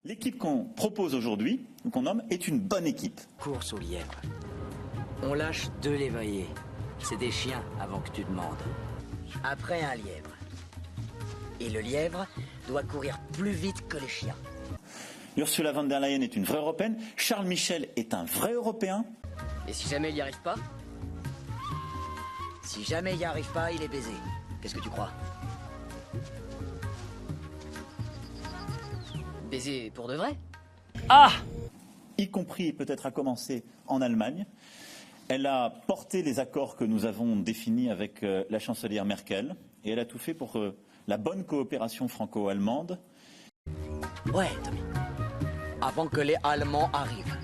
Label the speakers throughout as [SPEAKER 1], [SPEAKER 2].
[SPEAKER 1] L'équipe qu'on propose aujourd'hui, ou qu'on nomme, est une bonne équipe.
[SPEAKER 2] Course au lièvre. On lâche 2 lévriers. C'est des chiens avant que tu demandes. Après un lièvre. Et le lièvre doit courir plus vite que les chiens.
[SPEAKER 1] Ursula von der Leyen est une vraie européenne. Charles Michel est un vrai européen.
[SPEAKER 2] Et si jamais il n'y arrive pas? Si jamais il n'y arrive pas, il est baisé. Qu'est-ce que tu crois? Baiser pour de vrai?
[SPEAKER 3] Ah!
[SPEAKER 1] Y compris peut-être à commencer en Allemagne. Elle a porté les accords que nous avons définis avec la chancelière Merkel et elle a tout fait pour la bonne coopération franco-allemande.
[SPEAKER 2] Ouais, Tommy. Avant que les Allemands arrivent.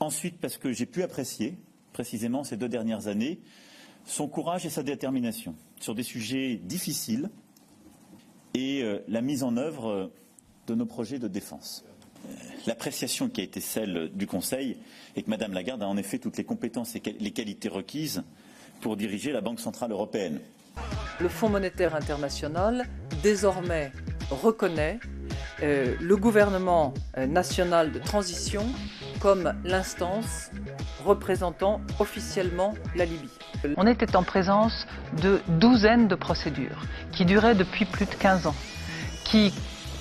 [SPEAKER 1] Ensuite, parce que j'ai pu apprécier, précisément ces 2 dernières années, son courage et sa détermination sur des sujets difficiles et la mise en œuvre de nos projets de défense. L'appréciation qui a été celle du Conseil est que Mme Lagarde a en effet toutes les compétences et les qualités requises pour diriger la Banque centrale européenne.
[SPEAKER 3] Le Fonds monétaire international, désormais, reconnaît le gouvernement national de transition comme l'instance représentant officiellement la Libye.
[SPEAKER 4] On était en présence de douzaines de procédures qui duraient depuis plus de 15 ans, qui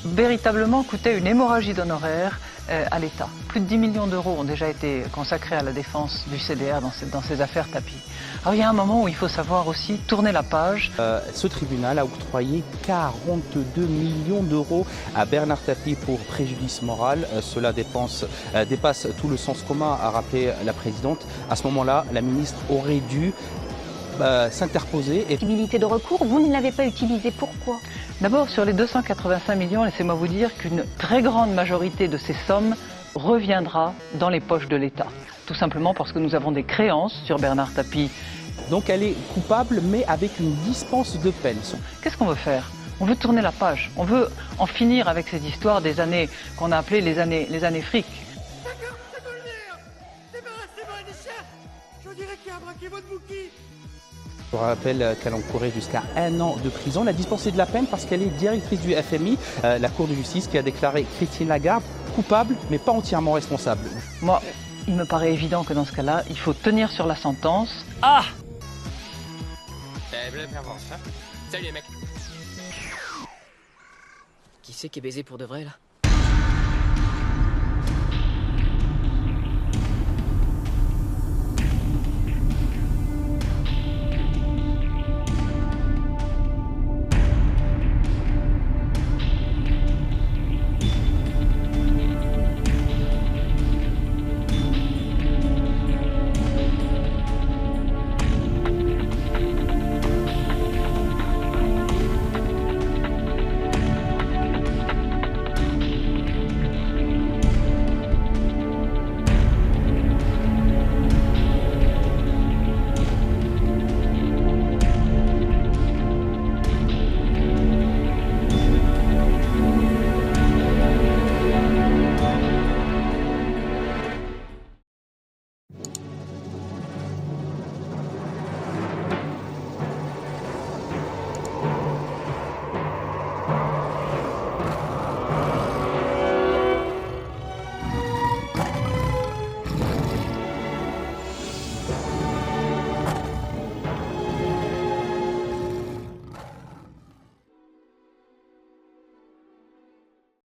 [SPEAKER 4] véritablement coûtaient une hémorragie d'honoraires à l'État. Plus de 10 millions d'euros ont déjà été consacrés à la défense du CDR dans ces affaires tapis. Alors il y a un moment où il faut savoir aussi tourner la page.
[SPEAKER 5] Ce tribunal a octroyé 42 millions d'euros à Bernard Tapie pour préjudice moral. Cela dépasse tout le sens commun, a rappelé la présidente. À ce moment-là, la ministre aurait dû s'interposer.
[SPEAKER 6] Possibilité de recours, vous ne l'avez pas utilisée, pourquoi?
[SPEAKER 4] D'abord, sur les 285 millions, laissez-moi vous dire qu'une très grande majorité de ces sommes reviendra dans les poches de l'État. Tout simplement parce que nous avons des créances sur Bernard Tapie.
[SPEAKER 5] Donc elle est coupable, mais avec une dispense de peine.
[SPEAKER 4] Qu'est-ce qu'on veut faire? On veut tourner la page. On veut en finir avec ces histoires des années qu'on a appelées les années fric.
[SPEAKER 7] D'accord, ça peut le dire. Débarrassez-moi des chiens. Je dirais qu'il a braqué votre bouquet.
[SPEAKER 5] Je rappelle qu'elle encourait jusqu'à 1 an de prison. Elle a dispensé de la peine parce qu'elle est directrice du FMI, la Cour de justice, qui a déclaré Christine Lagarde coupable, mais pas entièrement responsable.
[SPEAKER 4] Moi, il me paraît évident que dans ce cas-là, il faut tenir sur la sentence.
[SPEAKER 3] Ah!
[SPEAKER 2] Salut les mecs. Qui c'est qui est baisé pour de vrai là?